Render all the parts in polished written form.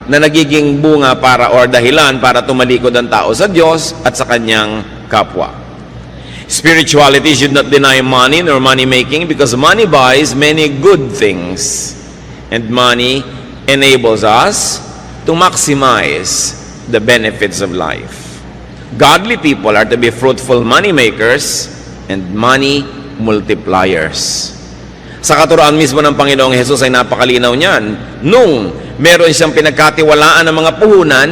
na nagiging bunga para or dahilan para tumalikod ang tao sa Diyos at sa kanyang kapwa. Spirituality should not deny money nor money making because money buys many good things and money enables us to maximize the benefits of life. Godly people are to be fruitful money makers and money multipliers. Sa katuroan mismo ng Panginoong Hesus ay napakalinaw niyan. Nung meron siyang pinagkatiwalaan ng mga puhunan,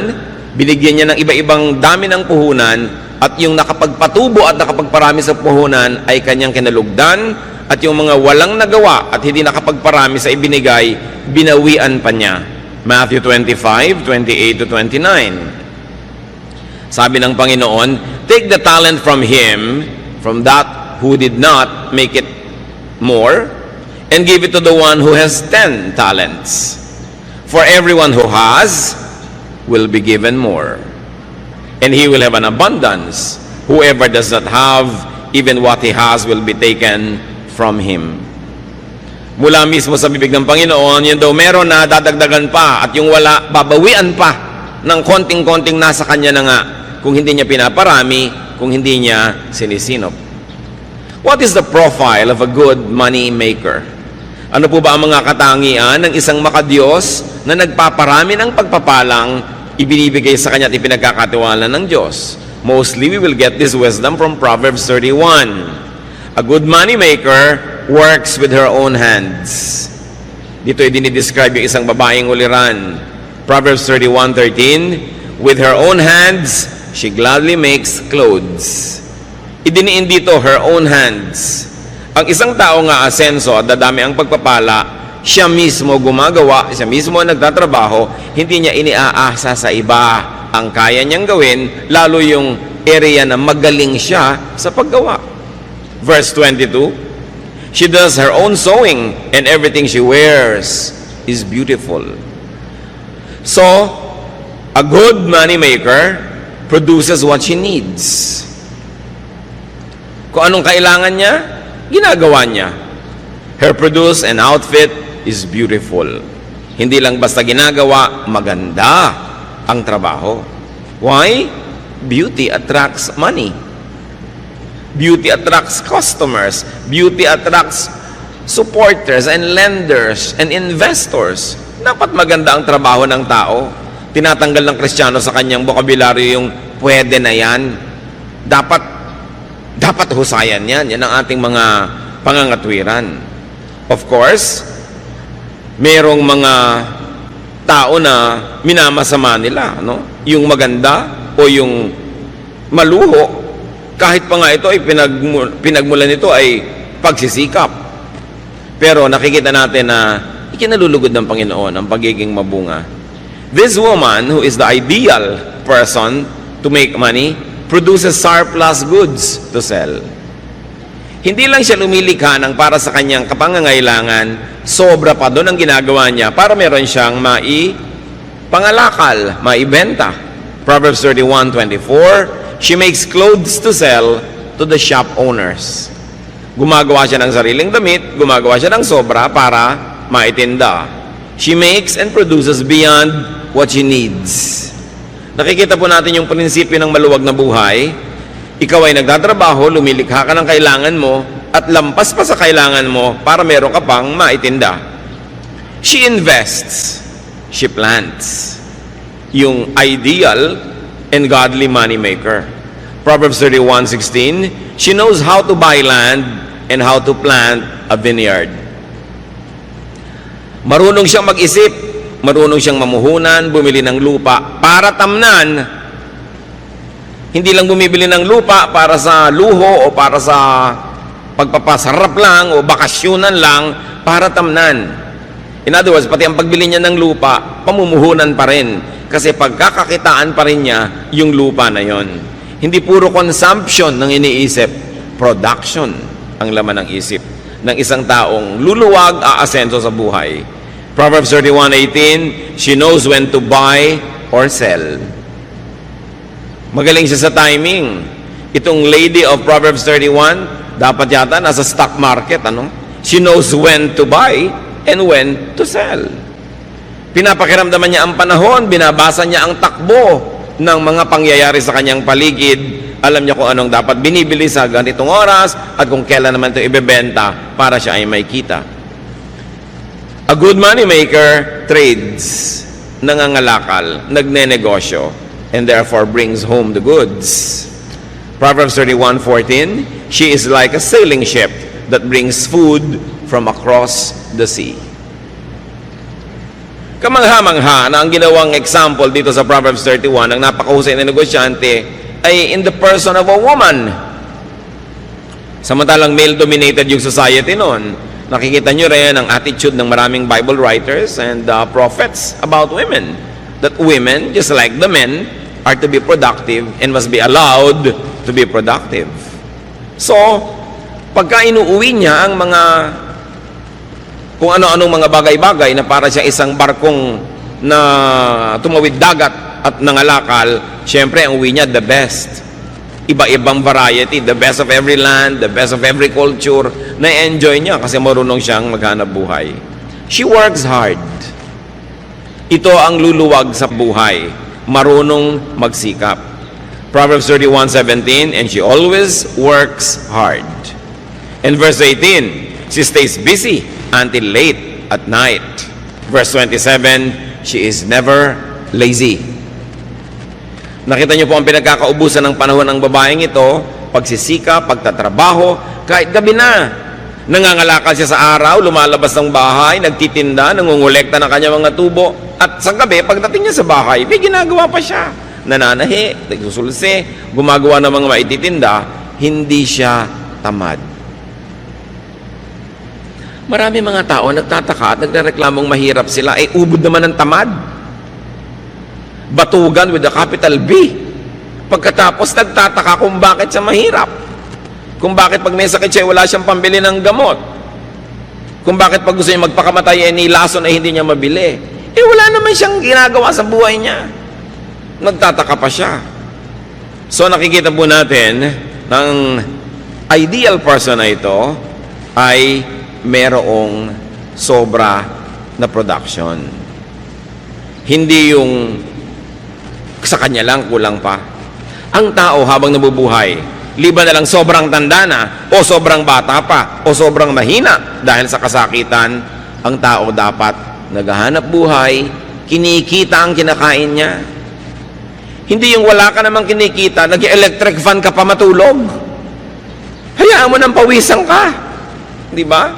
binigyan niya ng iba-ibang dami ng puhunan, at yung nakapagpatubo at nakapagparami sa puhunan ay kanyang kinalugdan, at yung mga walang nagawa at hindi nakapagparami sa ibinigay, binawian pa niya. Matthew 25:28-29. Sabi ng Panginoon, take the talent from him, from that who did not make it more, and give it to the one who has 10 talents. For everyone who has will be given more, and he will have an abundance. Whoever does not have, even what he has will be taken from him. Mula mismo sa bibig ng Panginoon, yun daw meron na dadagdagan pa, at yung wala, babawian pa ng konting-konting nasa kanya na nga, kung hindi niya pinaparami, kung hindi niya sinisinop. What is the profile of a good money maker? Ano po ba ang mga katangian ng isang makadiyos na nagpaparami ng pagpapalang ibinibigay sa kanya at ipinagkakatiwala ng Diyos? Mostly, we will get this wisdom from Proverbs 31. A good money maker works with her own hands. Dito ay dinidescribe yung isang babaeng uliran. Proverbs 31:13, with her own hands, she gladly makes clothes. Idiniin dito, her own hands. Ang isang tao nga asenso at dadami ang pagpapala, siya mismo gumagawa, siya mismo nagtatrabaho, hindi niya iniaasa sa iba. Ang kaya niyang gawin, lalo yung area na magaling siya sa paggawa. Verse 22, she does her own sewing and everything she wears is beautiful. So, a good money maker produces what she needs. Kung anong kailangan niya, ginagawa niya. Her produce and outfit is beautiful. Hindi lang basta ginagawa, maganda ang trabaho. Why? Beauty attracts money. Beauty attracts customers. Beauty attracts supporters and lenders and investors. Dapat maganda ang trabaho ng tao. Tinatanggal ng Kristiyano sa kanyang bokabularyo yung pwede na yan. Dapat husayan yan. Yan ang ating mga pangangatwiran. Of course, merong mga tao na minamasama nila, no? Yung maganda o yung maluho, kahit pa nga ito ay pinagmulan nito ay pagsisikap. Pero nakikita natin na ikinalulugod ng Panginoon ang pagiging mabunga. This woman, who is the ideal person to make money, produces surplus goods to sell. Hindi lang siya lumilikha ng para sa kanyang kapangangailangan, sobra pa doon ang ginagawa niya para meron siyang pangalakal, maibenta. Proverbs 31:24, she makes clothes to sell to the shop owners. Gumagawa siya ng sariling damit, gumagawa siya ng sobra para maitinda. She makes and produces beyond what she needs. Nakikita po natin yung prinsipyo ng maluwag na buhay. Ikaw ay nagtatrabaho, lumilikha ka ng kailangan mo, at lampas pa sa kailangan mo para meron ka pang maitinda. She invests. She plants. Yung ideal and godly money maker. Proverbs 31:16, she knows how to buy land and how to plant a vineyard. Marunong siyang mag-isip, marunong siyang mamuhunan, bumili ng lupa para tamnan. Hindi lang bumibili ng lupa para sa luho o para sa pagpapasarap lang o bakasyonan lang, para tamnan. In other words, pati ang pagbili niya ng lupa, pamumuhunan pa rin. Kasi pagkakakitaan pa rin niya yung lupa na yon. Hindi puro consumption ng iniisip, production ang laman ng isip ng isang taong luluwag, aasenso sa buhay. Proverbs 31:18, she knows when to buy or sell. Magaling siya sa timing. Itong lady of Proverbs 31, dapat yata nasa stock market, ano? She knows when to buy and when to sell. Pinapakiramdaman niya ang panahon, binabasa niya ang takbo ng mga pangyayari sa kanyang paligid. Alam niya kung anong dapat binibili sa ganitong oras at kung kailan naman ito ibebenta para siya ay may kita. A good money maker trades, nangangalakal, nagnenegosyo, and therefore brings home the goods. Proverbs 31:14, she is like a sailing ship that brings food from across the sea. Kamangha-mangha na ang ginawang example dito sa Proverbs 31 ng napakahusay na negosyante ay in the person of a woman. Samantalang male-dominated yung society noon. Nakikita nyo rin ang attitude ng maraming Bible writers and prophets about women. That women, just like the men, are to be productive and must be allowed to be productive. So, pagka inuuwi niya ang mga kung ano-anong mga bagay-bagay na para siya isang barkong na tumawid dagat at nangalakal, syempre ang uwi niya the best. Iba-ibang variety, the best of every land, the best of every culture, na-enjoy niya kasi marunong siyang maghanap buhay. She works hard. Ito ang luluwag sa buhay, marunong magsikap. Proverbs 31:17, and she always works hard. And verse 18, she stays busy until late at night. Verse 27, she is never lazy. Nakita niyo po ang pinagkakaubusan ng panahon ng babaeng ito, pagsisika, pagtatrabaho, kahit gabi na. Nangangalakal siya sa araw, lumalabas ng bahay, nagtitinda, nangungulekta ng kanyang mga tubo, at sa gabi, pagdating niya sa bahay, may ginagawa pa siya. Nananahi, nagsusulse, gumagawa ng mga maititinda, hindi siya tamad. Marami mga tao nagtataka at nagrereklamong mahirap sila, ay ubod naman ng tamad. Batugan with a capital B. Pagkatapos nagtataka kung bakit siya mahirap. Kung bakit pag may sakit siya, wala siyang pambili ng gamot. Kung bakit pag gusto niya magpakamatay, nilason ay hindi niya mabili. Wala naman siyang ginagawa sa buhay niya. Nagtataka pa siya. So nakikita po natin, ng ideal person na ito ay merong sobra na production. Hindi yung sa kanya lang, kulang pa. Ang tao habang nabubuhay, liban na lang sobrang tanda na, o sobrang bata pa, o sobrang mahina dahil sa kasakitan, ang tao dapat naghahanap buhay, kinikita ang kinakain niya. Hindi yung wala ka namang kinikita, nag-electric fan ka pa matulog. Hayaan mo nang pawisan ka. Di ba?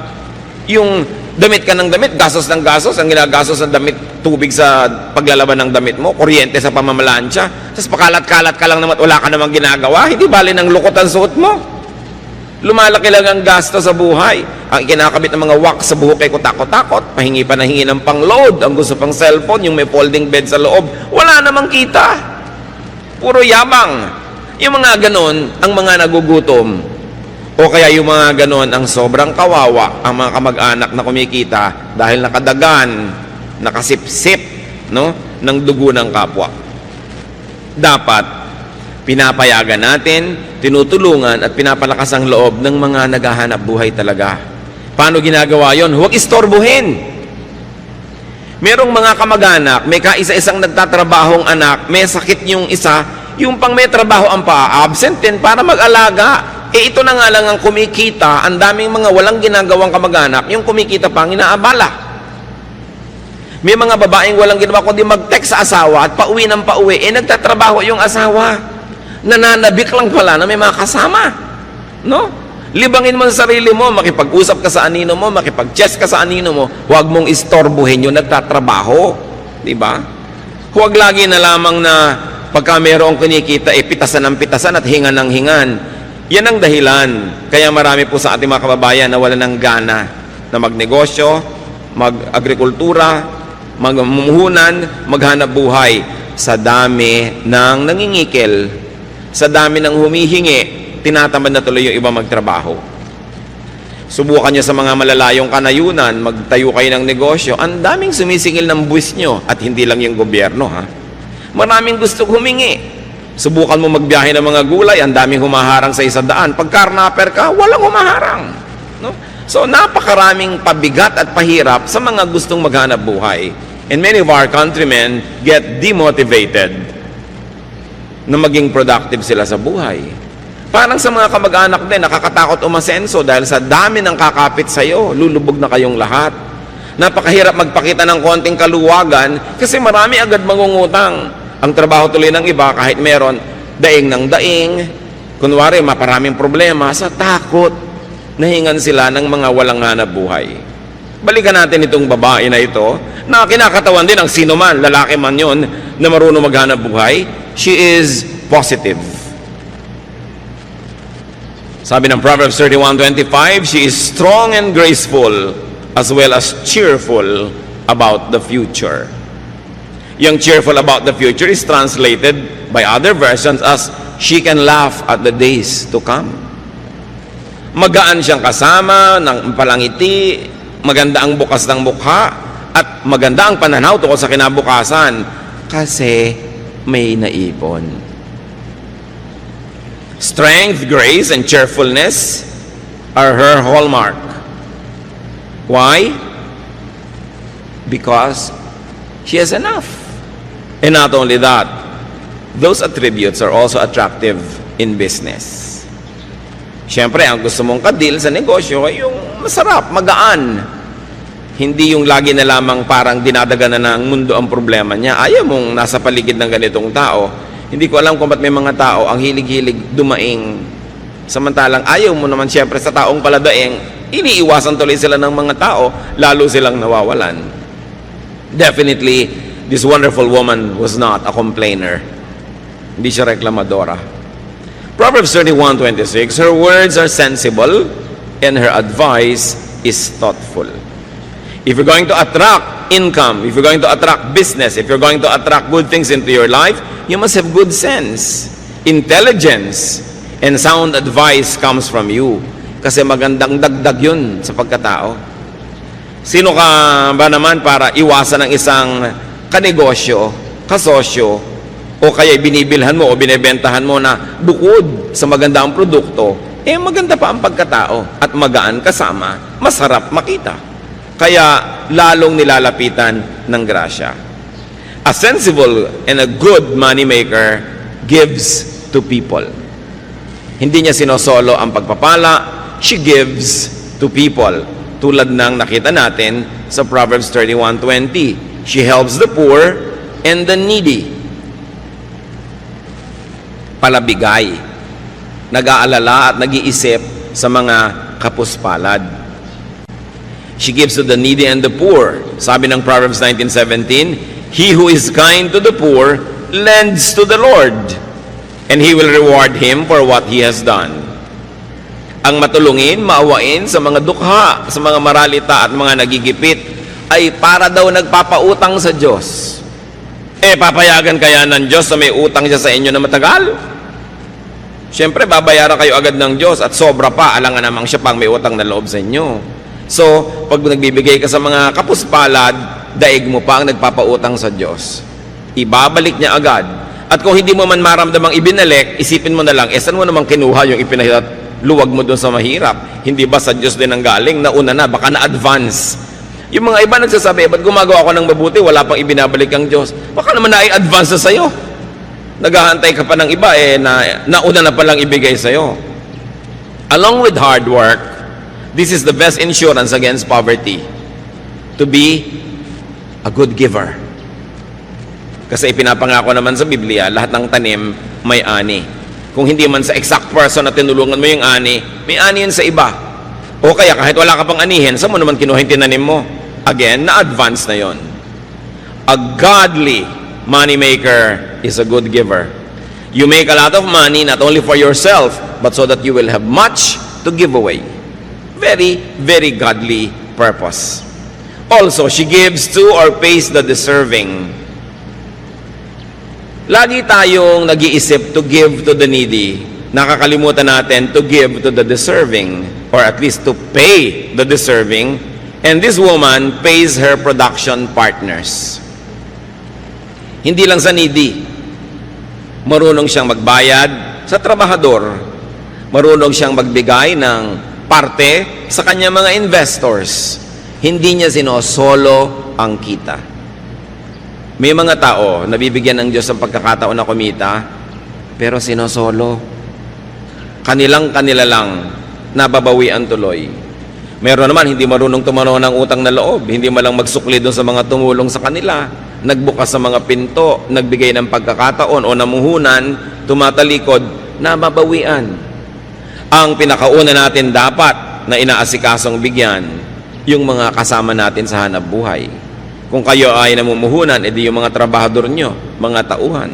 Yung damit ka ng damit, gasos ng gasos, ang ginagasos ng damit, tubig sa paglalaban ng damit mo, kuryente sa pamamalansya, tapos pakalat-kalat ka lang naman, wala ka namang ginagawa, hindi bali ng lukot ang suot mo. Lumalaki lang ang gasto sa buhay. Ang kinakabit ng mga wax sa buhok ay kutakot-takot, pahingi pa na hingi ng pang-load, ang gusto pang cellphone, yung may folding bed sa loob, wala namang kita. Puro yabang. Yung mga ganon, ang mga nagugutom, o kaya yung mga ganon, ang sobrang kawawa, ang mga kamag-anak na kumikita dahil nakadagan, nakasipsip, no, ng dugo ng kapwa. Dapat, pinapayagan natin, tinutulungan at pinapalakas ang loob ng mga naghahanap buhay talaga. Paano ginagawa yon? Huwag istorbohin. Merong mga kamag-anak, may kaisa-isang nagtatrabahong anak, may sakit yung isa, yung pang may trabaho ang pa-absent din para mag-alaga. Ito na nga lang ang kumikita, ang daming mga walang ginagawang kamag-anak, yung kumikita pang inaabala. May mga babaeng walang ginawa kundi mag-text sa asawa at pauwi ng pauwi, nagtatrabaho yung asawa. Nananabik lang pala na may mga kasama. No? Libangin mo sa sarili mo, makipag-usap ka sa anino mo, makipag-chess ka sa anino mo, huwag mong istorbuhin yung nagtatrabaho. Diba? Huwag lagi na lamang na pagka mayroong kinikita, pitasan ng pitasan at hingan ng hingan. Yan ang dahilan. Kaya marami po sa ating mga kababayan na wala ng gana na magnegosyo, mag-agrikultura, magmumuhunan, maghanap buhay sa dami ng nangingikil, sa dami ng humihingi, tinatamad na tuloy yung iba magtrabaho. Subukan nyo sa mga malalayong kanayunan, magtayo kayo ng negosyo, ang daming sumisingil ng buwis nyo at hindi lang yung gobyerno, ha? Maraming gusto humingi. Subukan mo magbiyahe ng mga gulay, ang daming humaharang sa isadaan. Pag karnaper ka, walang humaharang. No? So, napakaraming pabigat at pahirap sa mga gustong maghanap buhay. And many of our countrymen get demotivated na maging productive sila sa buhay. Parang sa mga kamag-anak din, nakakatakot umasenso dahil sa dami ng kakapit sa'yo, lulubog na kayong lahat. Napakahirap magpakita ng konting kaluwagan kasi marami agad mangungutang. Ang trabaho tuloy ng iba, kahit meron, daing ng daing. Kunwari, maparaming problema sa takot. Nahingan sila ng mga walang hanap buhay. Balikan natin itong babae na ito, na kinakatawan din ang sino man, lalaki man yon, na marunong maghanap buhay. She is positive. Sabi ng Proverbs 31:25, she is strong and graceful, as well as cheerful about the future. Yung cheerful about the future is translated by other versions as she can laugh at the days to come. Magaan siyang kasama, ng palangiti, maganda ang bukas ng mukha, at maganda ang pananaw tungkol sa kinabukasan kasi may naipon. Strength, grace, and cheerfulness are her hallmark. Why? Because she has enough. And not only that, those attributes are also attractive in business. Siyempre, ang gusto mong kadil sa negosyo ay yung masarap, magaan. Hindi yung lagi na lamang parang dinadaganan ng mundo ang problema niya. Ayaw mong nasa paligid ng ganitong tao. Hindi ko alam kung ba't may mga tao ang hilig-hilig dumaing. Samantalang ayaw mo naman siyempre sa taong paladaing, iniiwasan tuloy sila ng mga tao, lalo silang nawawalan. Definitely, this wonderful woman was not a complainer. Hindi siya reklamadora. Proverbs 31:26, her words are sensible and her advice is thoughtful. If you're going to attract income, if you're going to attract business, if you're going to attract good things into your life, you must have good sense, intelligence, and sound advice comes from you. Kasi magandang dagdag yun sa pagkatao. Sino ka ba naman para iwasan ng isang kanegosyo, kasosyo, o kaya binibilhan mo o binebentahan mo na bukod sa maganda ang produkto, maganda pa ang pagkatao at magaan kasama, masarap makita. Kaya lalong nilalapitan ng grasya. A sensible and a good moneymaker gives to people. Hindi niya sinosolo ang pagpapala, she gives to people. Tulad ng nakita natin sa Proverbs 31:20. She helps the poor and the needy. Palabigay, nag-aalala at nag-iisip sa mga kapuspalad. She gives to the needy and the poor. Sabi ng Proverbs 19:17, he who is kind to the poor lends to the Lord, and He will reward him for what he has done. Ang matulungin, maawain sa mga dukha, sa mga maralita at mga nagigipit ay para daw nagpapautang sa Diyos. Papayagan kaya ng Diyos na may utang siya sa inyo na matagal? Siyempre, babayaran kayo agad ng Diyos at sobra pa, alangan namang siya pang may utang na loob sa inyo. So, pag nagbibigay ka sa mga kapuspalad, daig mo pa ang nagpapautang sa Diyos. Ibabalik niya agad. At kung hindi mo man maramdamang ibinalik, isipin mo na lang, saan mo namang kinuha yung luwag mo doon sa mahirap? Hindi ba sa Diyos din ang galing? Nauna na, baka na-advance. Yung mga iba nagsasabi, ba't gumagawa ako ng mabuti, wala pang ibinabalik ang Diyos? Baka naman na-advance na sa'yo. Naghahantay ka pa ng iba, nauna na palang ibigay sa'yo. Along with hard work, this is the best insurance against poverty. To be a good giver. Kasi ipinapangako naman sa Biblia, lahat ng tanim may ani. Kung hindi man sa exact person na tinulungan mo yung ani, may ani yun sa iba. O kaya kahit wala ka pang anihin, saan mo naman kinuha yung tinanim mo? Again, na-advance na yon. A godly moneymaker is a good giver. You make a lot of money not only for yourself, but so that you will have much to give away. Very, very godly purpose. Also, she gives to or pays the deserving. Lagi tayong nag-iisip to give to the needy. Nakakalimutan natin to give to the deserving, or at least to pay the deserving. And this woman pays her production partners. Hindi lang sa needy. Marunong siyang magbayad sa trabahador. Marunong siyang magbigay ng parte sa kanyang mga investors. Hindi niya sinosolo ang kita. May mga tao na bibigyan ng Diyos ng pagkakataon na kumita, pero sinosolo. Kanila lang nababawian tuloy. Meron naman hindi marunong tumanaw ng utang na loob, hindi malang magsukli doon sa mga tumulong sa kanila, nagbukas sa mga pinto, nagbigay ng pagkakataon o namuhunan, tumatalikod, nababawian. Ang pinakauna natin dapat na inaasikasong bigyan, yung mga kasama natin sa hanap buhay. Kung kayo ay namumuhunan, edi yung mga trabahador nyo, mga tauhan.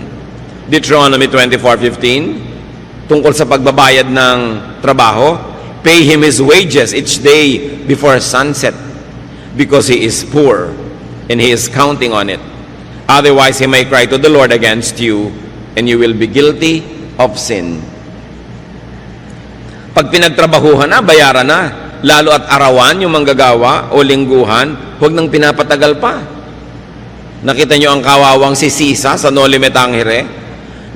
Deuteronomy 24:15, tungkol sa pagbabayad ng trabaho, pay him his wages each day before sunset, because he is poor, and he is counting on it. Otherwise, he may cry to the Lord against you, and you will be guilty of sin. Pag pinagtrabahuhan na, bayaran na. Lalo at arawan, yung manggagawa o lingguhan, huwag nang pinapatagal pa. Nakita nyo ang kawawang si Sisa sa No Limit Angere?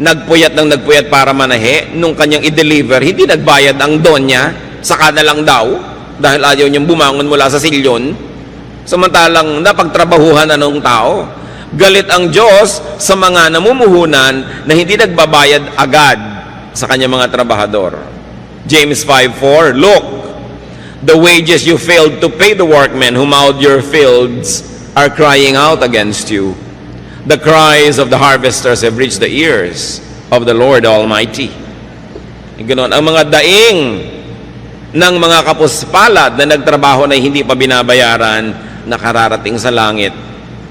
Nagpuyat para manahe, nung kanyang i-deliver, hindi nagbayad ang donya, saka na lang daw, dahil ayaw niyang bumangon mula sa silyon. Samantalang napagtrabahuhan na ng tao. Galit ang Diyos sa mga namumuhunan na hindi nagbabayad agad sa kanyang mga trabahador. James 5:4, look, the wages you failed to pay the workmen who mowed your fields are crying out against you. The cries of the harvesters have reached the ears of the Lord Almighty. Ganoon, ang mga daing ng mga kapuspalad na nagtrabaho na hindi pa binabayaran, nakararating sa langit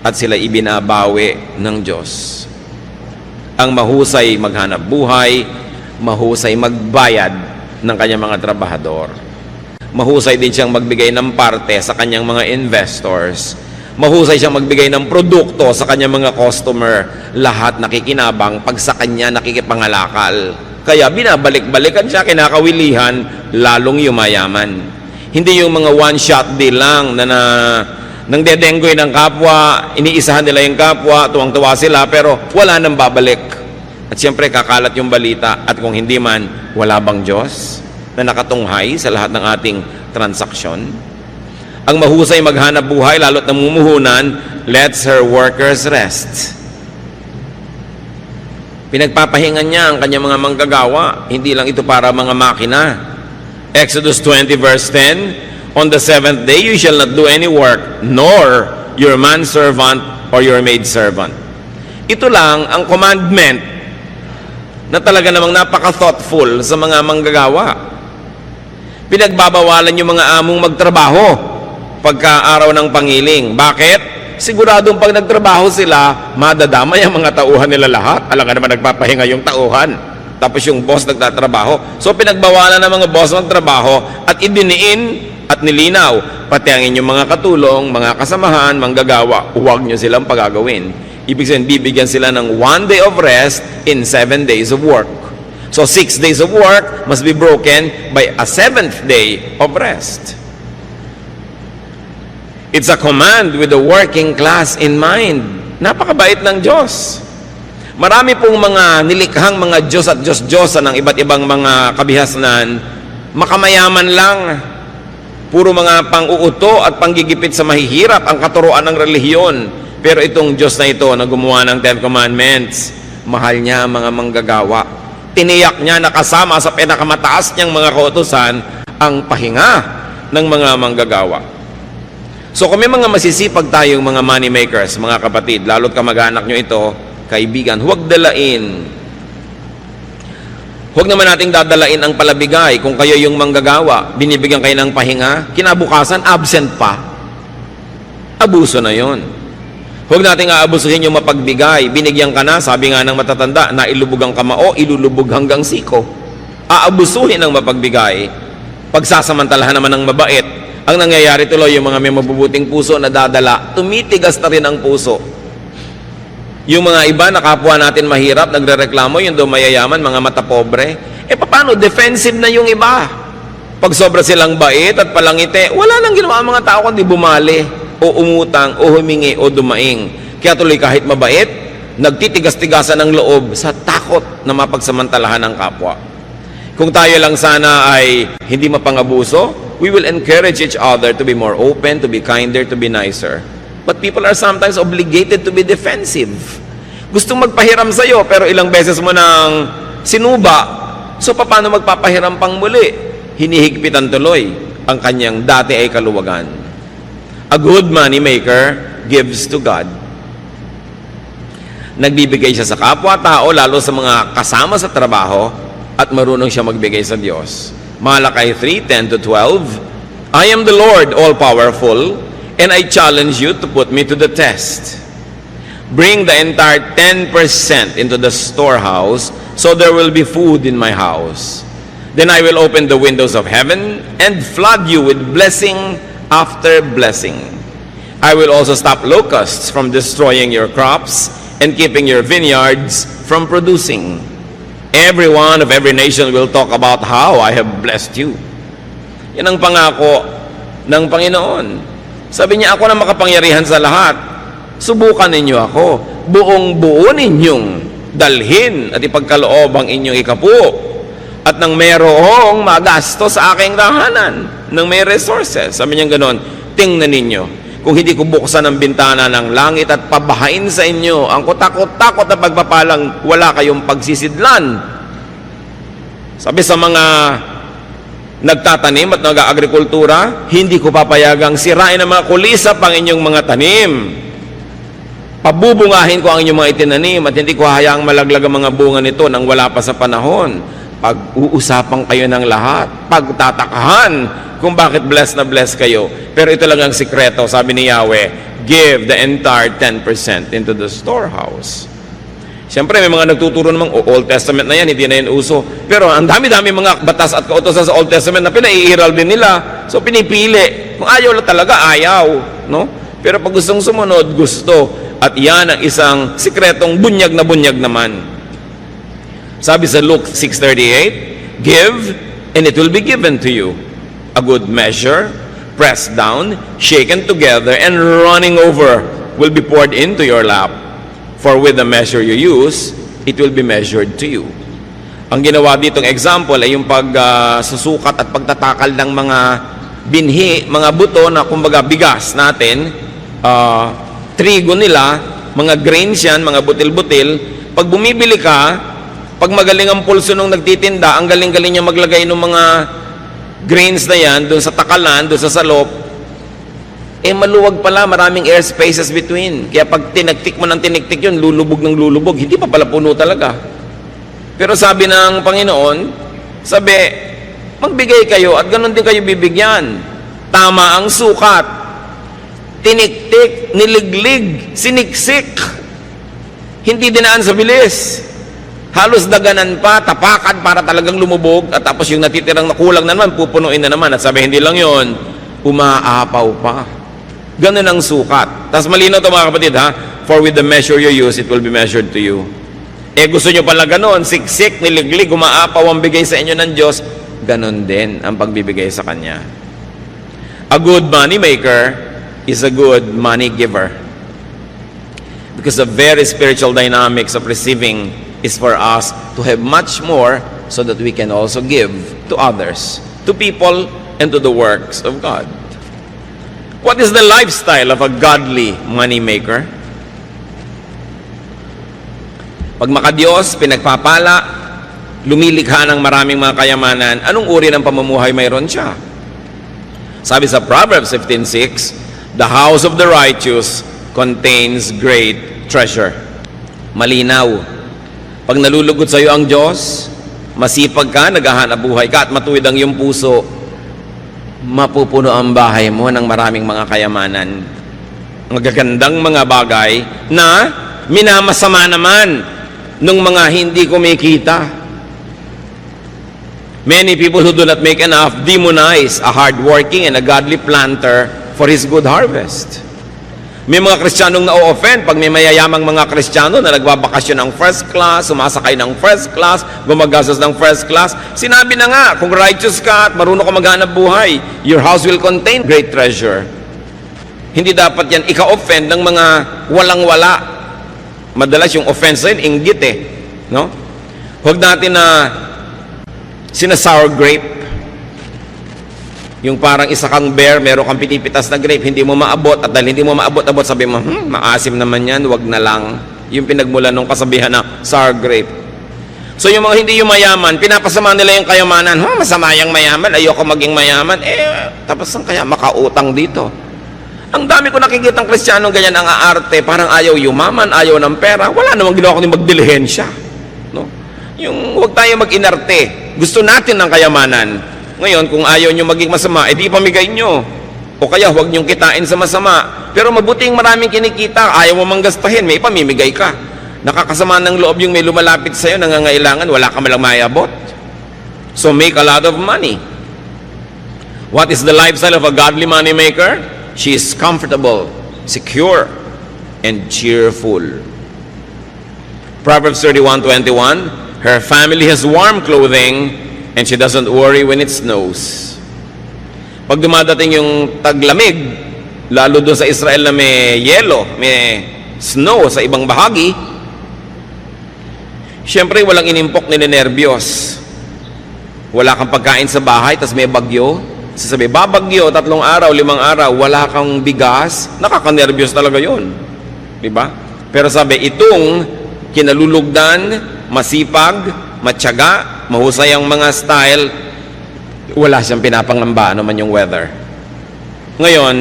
at sila ibinabawi ng Diyos. Ang mahusay maghanap buhay, mahusay magbayad ng kanyang mga trabahador. Mahusay din siyang magbigay ng parte sa kanyang mga investors. Mahusay siyang magbigay ng produkto sa kanyang mga customer. Lahat nakikinabang pag sa kanya nakikipangalakal. Kaya binabalik-balikan siya, kinakawilihan, lalong yumayaman. Hindi yung mga one-shot deal lang na nang dedenggoy ng kapwa, iniisahan nila yung kapwa, tuwang-tuwa sila, pero wala nang babalik. At siyempre kakalat yung balita, at kung hindi man, wala bang Diyos na nakatunghay sa lahat ng ating transaksyon? Ang mahusay maghanap buhay, lalo't namumuhunan, lets her workers rest. Pinagpapahingan niya ang kanyang mga manggagawa, hindi lang ito para mga makina. Exodus 20 verse 10, on the seventh day you shall not do any work, nor your manservant or your maidservant. Ito lang ang commandment na talaga namang napaka-thoughtful sa mga manggagawa. Pinagbabawalan yung mga among magtrabaho pagka araw ng pangiling. Bakit? Siguradong pag nagtrabaho sila, madadamay ang mga tauhan nila lahat. Alam nga naman nagpapahinga yung tauhan. Tapos yung boss nagtatrabaho. So pinagbawalan ng mga boss magtrabaho at idiniin at nilinaw. Pati ang inyong mga katulong, mga kasamahan, manggagawa, huwag nyo silang pagagawin. Ibig sabihin, bibigyan sila ng 1 day of rest in 7 days of work. So 6 days of work must be broken by a 7th day of rest. It's a command with the working class in mind. Napakabait ng Diyos. Marami pong mga nilikhang mga Diyos at Diyos-Diyosan ng iba't ibang mga kabihasnan, makamayaman lang. Puro mga pang-uuto at panggigipit sa mahihirap ang katuruan ng relihiyon. Pero itong Diyos na ito na gumawa ng 10 Commandments, mahal niya ang mga manggagawa. Tiniyak niya na kasama sa pinakamataas niyang mga kautusan ang pahinga ng mga manggagawa. So kung may mga masisipag tayong mga money makers, mga kapatid, lalo't kamag-anak nyo ito, kaibigan, huwag dalain. Huwag naman nating dadalain ang palabigay. Kung kayo yung manggagawa, binibigyan kayo ng pahinga, kinabukasan, absent pa. Abuso na yon. Huwag nating aabusuhin yung mapagbigay. Binigyan ka na, sabi nga ng matatanda, na ilubog ang kamao, ilulubog hanggang siko. Aabusuhin ang mapagbigay. Pagsasamantalahan naman ng mabait. Ang nangyayari tuloy, yung mga may mabubuting puso na dadala, tumitigas na rin ang puso. Yung mga iba na kapwa natin mahirap, nagrereklamo, yung daw mayayaman, mga mata pobre. Paano? Defensive na yung iba. Pag sobra silang bait at palangiti, wala nang ginawa ang mga tao kundi bumali, o umutang, o humingi, o dumaing. Kaya tuloy kahit mabait, nagtitigas-tigasan ng loob sa takot na mapagsamantalahan ng kapwa. Kung tayo lang sana ay hindi mapangabuso, we will encourage each other to be more open, to be kinder, to be nicer. But people are sometimes obligated to be defensive. Gustong magpahiram sa'yo, pero ilang beses mo nang sinuba. So, paano magpapahiram pang muli? Hinihigpitan tuloy ang kanyang dati ay kaluwagan. A good money maker gives to God. Nagbibigay siya sa kapwa-tao, lalo sa mga kasama sa trabaho, at marunong siya magbigay sa Diyos. Malakay 3:10-12, I am the Lord, all-powerful, and I challenge you to put me to the test. Bring the entire 10% into the storehouse, so there will be food in my house. Then I will open the windows of heaven and flood you with blessing after blessing. I will also stop locusts from destroying your crops and keeping your vineyards from producing. Everyone of every nation will talk about how I have blessed you. Yan ang pangako ng Panginoon. Sabi niya, ako na makapangyarihan sa lahat. Subukan ninyo ako. Buong-buo ninyong dalhin at ipagkaloob ang inyong ikapu. At nang mayroong magasto sa aking tahanan, nang may resources. Sabi niya gano'n, tingnan ninyo. Kung hindi ko buksan ang bintana ng langit at pabahain sa inyo ang kutakot-takot na pagpapalang wala kayong pagsisidlan. Sabi sa mga nagtatanim at nag-aagrikultura, hindi ko papayagang sirain ang mga kulisap ang inyong mga tanim. Pabubungahin ko ang inyong mga itinanim at hindi ko hayaang malaglag ang mga bunga nito nang wala pa sa panahon. Pag-uusapan kayo ng lahat, pagtatakahan kung bakit blessed na blessed kayo. Pero ito lang ang sikreto, sabi ni Yahweh, give the entire 10% into the storehouse. Siyempre, may mga nagtuturo namang Old Testament na yan, hindi na yan uso. Pero ang dami-dami mga batas at kautosan sa Old Testament na pinaiiral din nila. So, pinipili. Kung ayaw lang talaga, ayaw. No? Pero pag gustong sumunod, gusto. At yan ang isang sikretong bunyag naman. Sabi sa Luke 6:38, give, and it will be given to you. A good measure, pressed down, shaken together, and running over will be poured into your lap. For with the measure you use, it will be measured to you. Ang ginawa ditong example ay yung pagsusukat at pagtatakal ng mga binhi, mga buto na kumbaga bigas natin, trigo nila, mga grains yan, mga butil-butil. Pag bumibili ka, pag magaling ang pulso nung nagtitinda, ang galing-galing niya maglagay ng mga grains na yan, doon sa takalan, doon sa salop, maluwag pala, maraming air spaces between. Kaya pag tinagtik mo ng tinigtik yun, lulubog ng lulubog. Hindi pa pala puno talaga. Pero sabi ng Panginoon, sabi, magbigay kayo at ganun din kayo bibigyan. Tama ang sukat. Tiniktik, niliglig, siniksik. Hindi dinaan sa bilis. Halos daganan pa, tapakan para talagang lumubog. At tapos yung natitirang nakulang na naman, pupunuin na naman. At sabi, hindi lang yon, umaapaw pa. Ganun ang sukat. Tapos malinaw ito mga kapatid, ha? For with the measure you use, it will be measured to you. Gusto nyo pala ganun, siksik, niliglig, umaapaw ang bigay sa inyo ng Diyos, ganun din ang pagbibigay sa Kanya. A good money maker is a good money giver. Because the very spiritual dynamics of receiving is for us to have much more so that we can also give to others, to people, and to the works of God. What is the lifestyle of a godly money maker? Pag makadiyos, pinagpapala, lumilikha ng maraming mga kayamanan, anong uri ng pamumuhay mayroon siya? Sabi sa Proverbs 15:6, the house of the righteous contains great treasure. Malinaw. Pag nalulugod sa iyo ang Diyos, masipag ka, naghahanap buhay ka, at matuwid ang iyong puso, mapupuno ang bahay mo ng maraming mga kayamanan. Magagandang mga bagay na minamasama naman ng mga hindi kumikita. Many people who do not make enough demonize a hardworking and a godly planter for his good harvest. May mga Kristiyanong na-offend pag may mayayamang mga Kristiyano na nagbabakasyon ng first class, sumasakay ng first class, gumagastos ng first class. Sinabi na nga, kung righteous ka at marunong ka maghanap buhay, your house will contain great treasure. Hindi dapat yan ika-offend ng mga walang-wala. Madalas yung offense na yun, inggit eh. No? Huwag natin na sinasour grape. Yung parang isa kang bear, meron kang pinipitas na grape, hindi mo maabot, at dahil hindi mo maabot-abot, sabi mo, maasim naman yan, wag na lang. Yung pinagmula nung kasabihan na sour grape. So yung mga hindi yung mayaman, pinapasama nila yung kayamanan. Masama yung mayaman, ayoko maging mayaman. Tapos ang kaya makautang dito. Ang dami ko nakikita ng Kristiyanong ganyan ang aarte, parang ayaw yumaman, ayaw ng pera. Wala namang ginawa kundi magdilihensya. No? Yung huwag tayo mag-inarte. Gusto natin ng kayamanan. Ngayon, kung ayaw nyo maging masama, edi pamigay nyo. O kaya huwag nyong kitain sa masama. Pero mabuting maraming kinikita, ayaw mo manggastahin, may pamimigay ka. Nakakasama ng loob yung may lumalapit sa'yo, nangangailangan, wala ka malang mayabot. So make a lot of money. What is the lifestyle of a godly money maker? She is comfortable, secure, and cheerful. Proverbs 31:21, her family has warm clothing, and she doesn't worry when it snows. Pag dumadating yung taglamig, lalo doon sa Israel na may yelo, may snow sa ibang bahagi, siyempre walang inimpok ninenervyos. Wala kang pagkain sa bahay, tas may bagyo. Sasabi, babagyo, 3 araw, 5 araw, wala kang bigas, nakaka-nervyos talaga yun. Diba? Pero sabi, itong kinalulugdan, masipag, matyaga, mahusay ang mga style, wala siyang pinapangamba ano man yung weather. Ngayon,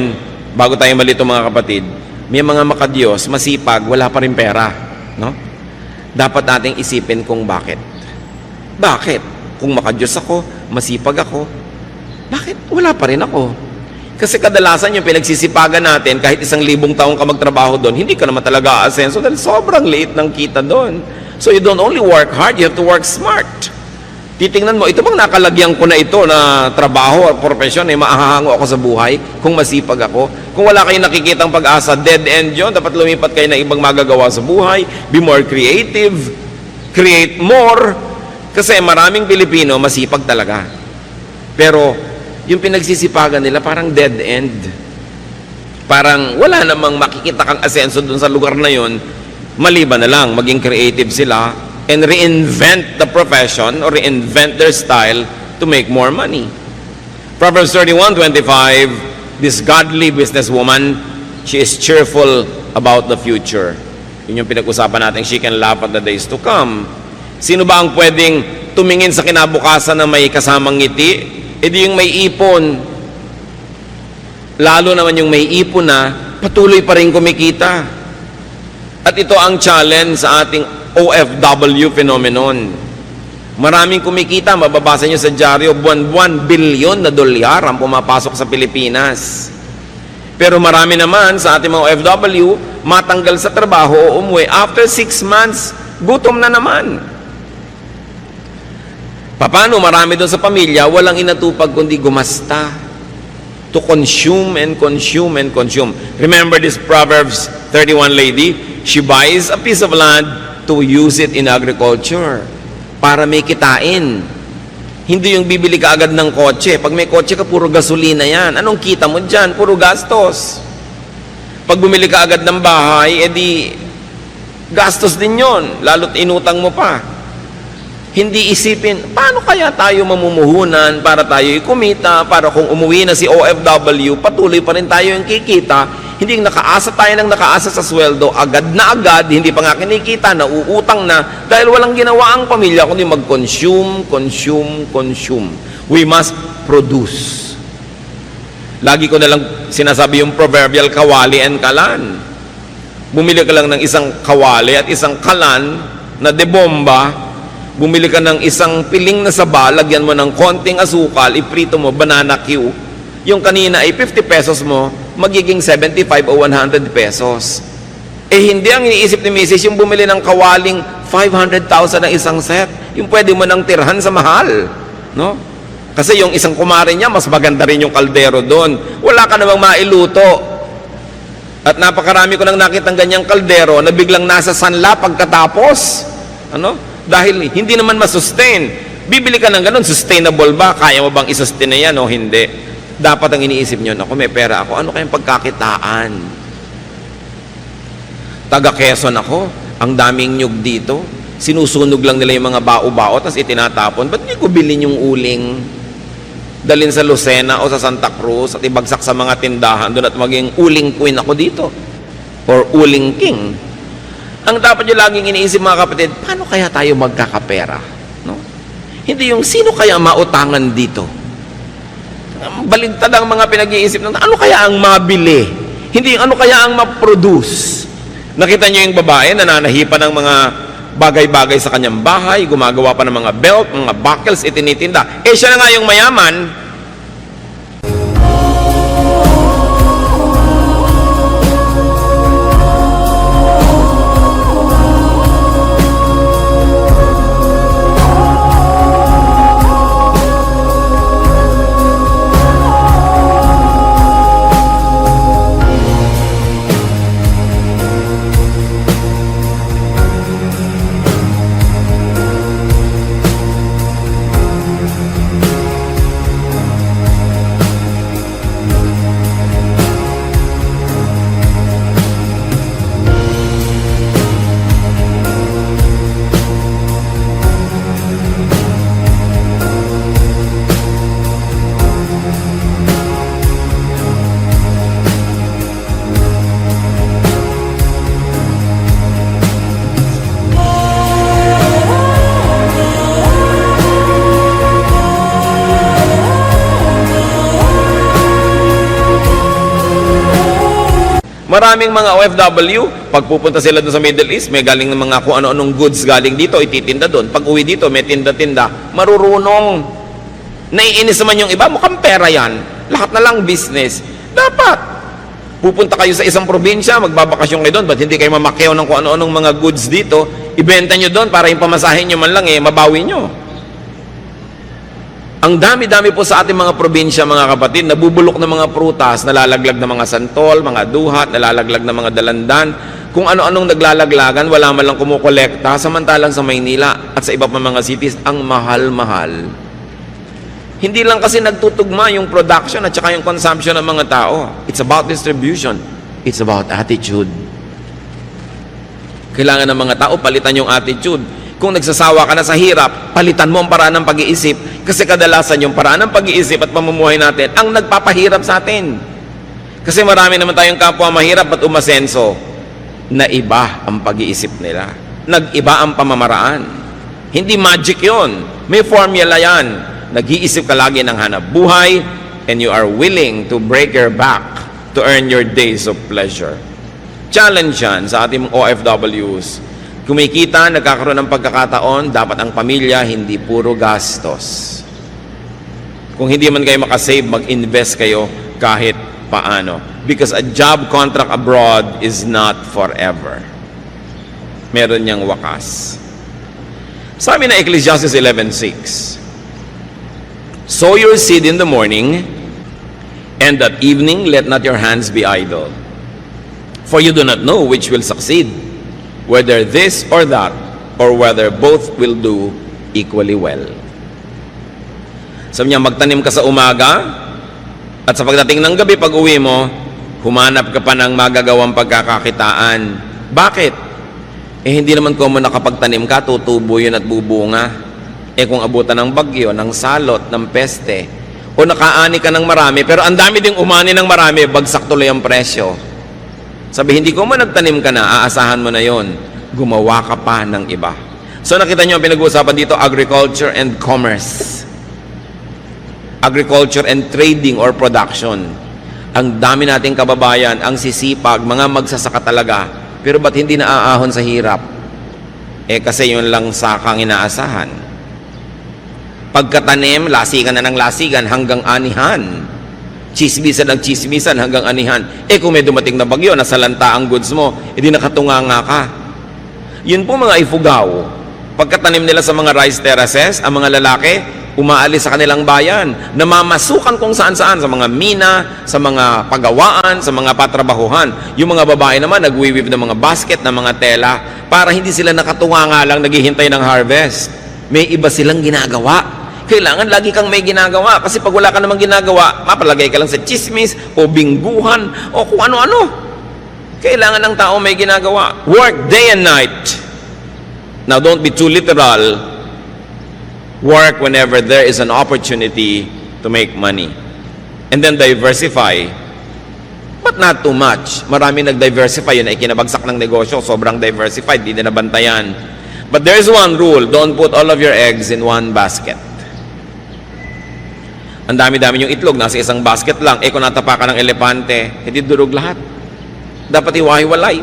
bago tayo malito mga kapatid, may mga makadiyos, masipag, wala pa rin pera. No? Dapat nating isipin kung bakit. Bakit? Kung makadiyos ako, masipag ako, bakit wala pa rin ako? Kasi kadalasan yung pinagsisipagan natin, kahit 1,000 taong ka magtrabaho doon, hindi ka naman talaga aasenso dahil sobrang liit ng kita doon. So you don't only work hard, you have to work smart. Titingnan mo, ito bang nakalagyan ko na ito na trabaho o profesyon, maahahango ako sa buhay kung masipag ako? Kung wala kayong nakikitang pag-asa, dead end yun, dapat lumipat kayo na ibang magagawa sa buhay, be more creative, create more, kasi maraming Pilipino masipag talaga. Pero yung pinagsisipagan nila parang dead end. Parang wala namang makikita kang asenso dun sa lugar na yun, maliban na lang maging creative sila and reinvent the profession or reinvent their style to make more money. Proverbs 31:25, this godly businesswoman, she is cheerful about the future. Yun yung pinag-usapan natin, she can laugh at the days to come. Sino ba ang pwedeng tumingin sa kinabukasan na may kasamang ngiti? E di yung may ipon, lalo naman yung may ipon na patuloy pa rin kumikita. At ito ang challenge sa ating OFW phenomenon. Maraming kumikita, mababasa nyo sa dyaryo, buwan-buwan, bilyon na dolyar ang pumapasok sa Pilipinas. Pero marami naman sa ating mga OFW, matanggal sa trabaho o umuwi, after 6 months, gutom na naman. Paano marami doon sa pamilya, walang inatupag kundi gumasta. To consume and consume and consume. Remember this Proverbs 31 lady? She buys a piece of land to use it in agriculture. Para may kitain. Hindi yung bibili ka agad ng kotse. Pag may kotse ka, puro gasolina yan. Anong kita mo dyan? Puro gastos. Pag bumili ka agad ng bahay, edi gastos din yon. Lalo't inutang mo pa. Hindi isipin, paano kaya tayo mamumuhunan para tayo kumita, para kung umuwi na si OFW, patuloy pa rin tayo yung kikita, hindi nakaasa tayo ng nakaasa sa sweldo, agad na agad, hindi pa nga kinikita, nauutang na, dahil walang ginawa ang pamilya, kundi mag-consume, consume, consume. We must produce. Lagi ko nalang sinasabi yung proverbial kawali and kalan. Bumili ka lang ng isang kawali at isang kalan na debomba. Bumili ka ng isang piling na saba, lagyan mo ng konting asukal, iprito mo, banana Q. Yung kanina ay 50 pesos mo, magiging 75 o 100 pesos. Eh hindi ang iniisip ni Mrs. yung bumili ng kawaling 500,000 ng isang set. Yung pwede mo nang tirhan sa mahal. No? Kasi yung isang kumare niya, mas maganda rin yung kaldero doon. Wala ka namang mailuto. At napakarami ko nang nakitang ganyang kaldero na biglang nasa sanla pagkatapos. Ano? Dahil hindi naman masustain. Bibili ka ng ganun, sustainable ba? Kaya mo bang isustain na yan o hindi? Dapat ang iniisip nyo, ako may pera ako, ano kayang pagkakitaan? Taga Quezon ako, ang daming nyug dito. Sinusunog lang nila yung mga bao-bao, tapos itinatapon. Ba't hindi ko bilhin yung uling? dalin sa Lucena o sa Santa Cruz at ibagsak sa mga tindahan doon at maging uling queen ako dito or uling king. Ang dapat nyo laging iniisip mga kapatid, paano kaya tayo magkakapera? No? Hindi yung sino kaya mautangan dito. Baligtad ang mga pinag-iisip ng ano kaya ang mabili? Hindi yung ano kaya ang ma-produce. Nakita nyo yung babae nananahipan ng mga bagay-bagay sa kanyang bahay, gumagawa pa ng mga belt, mga buckles, itinitinda. Eh siya na nga yung mayaman. Maraming mga OFW, pag pupunta sila doon sa Middle East, may galing ng mga kung ano-anong goods galing dito, ititinda doon. Pag uwi dito, may tinda-tinda. Marurunong. Naiinis naman yung iba, mukhang pera yan. Lahat na lang business. Dapat. Pupunta kayo sa isang probinsya, magbabakasyon kayo doon, ba't hindi kayo mamakyaw ng kung ano-anong mga goods dito, ibenta nyo doon para yung pamasahin nyo man lang, mabawi nyo. Ang dami-dami po sa ating mga probinsya, mga kapatid, nabubulok ng mga prutas, nalalaglag ng mga santol, mga duhat, nalalaglag ng mga dalandan, kung ano-anong naglalaglagan, wala man lang kumukolekta, samantalang sa Maynila at sa iba pa mga cities, ang mahal-mahal. Hindi lang kasi nagtutugma yung production at saka yung consumption ng mga tao. It's about distribution. It's about attitude. Kailangan ng mga tao, palitan yung attitude. Kung nagsasawa ka na sa hirap, palitan mo ang paraan ng pag-iisip. Kasi kadalasan yung paraan ng pag-iisip at pamumuhay natin ang nagpapahirap sa atin. Kasi marami naman tayong kapwa mahirap at umasenso na iba ang pag-iisip nila. Nag-iba ang pamamaraan. Hindi magic yon. May formula yan. Nag-iisip ka lagi ng hanap buhay and you are willing to break your back to earn your days of pleasure. Challenge yan sa ating OFWs. Kumikita, nagkakaroon ng pagkakataon, dapat ang pamilya hindi puro gastos. Kung hindi man kayo makasave, mag-invest kayo kahit paano. Because a job contract abroad is not forever. Meron niyang wakas. Sabi na Ecclesiastes 11:6, sow your seed in the morning, and at evening let not your hands be idle. For you do not know which will succeed, whether this or that, or whether both will do equally well. Sabi niya, magtanim ka sa umaga, at sa pagdating ng gabi, pag uwi mo, humanap ka pa ng magagawang pagkakakitaan. Bakit? Hindi naman kung mo nakapagtanim ka, tutubo yun at bubunga. Kung abutan ng bagyo, ng salot, ng peste, o nakaani ka ng marami, pero ang dami ding umani ng marami, bagsak tuloy ang presyo. Sabi, hindi ko man nagtanim ka na, aasahan mo na yon. Gumawa ka pa ng iba. So nakita nyo ang pinag-uusapan dito, agriculture and commerce. Agriculture and trading or production. Ang dami nating kababayan, ang sisipag, mga magsasaka talaga. Pero ba't hindi naaahon sa hirap? Kasi yun lang sakang inaasahan. Pagkatanim, lasigan na ng lasigan hanggang anihan. Chismisan ng chismisan hanggang anihan. Kung may dumating na bagyo, nasalanta ang goods mo, edi nakatunganga ka. Yun po mga ifugaw. Pagkatanim nila sa mga rice terraces, ang mga lalaki, umaalis sa kanilang bayan, namamasukan kung saan-saan, sa mga mina, sa mga pagawaan, sa mga patrabahuhan. Yung mga babae naman, nagwiwib ng mga basket, ng mga tela, para hindi sila nakatunganga lang naghihintay ng harvest. May iba silang ginagawa. Kailangan lagi kang may ginagawa. Kasi pag wala ka namang ginagawa, mapalagay ka lang sa chismis, o bingguhan, o kung ano-ano. Kailangan ng tao may ginagawa. Work day and night. Now, don't be too literal. Work whenever there is an opportunity to to make money. And then diversify, but not too much. Marami nag-diversify, yun ay kinabagsak ng negosyo, sobrang diversified, di na nabantayan. But there's one rule, don't put all of your eggs in one basket. Ang dami-dami yung itlog, nasa isang basket lang. Kung natapakan ng elepante, hindi durog lahat. Dapat iwahiwalay.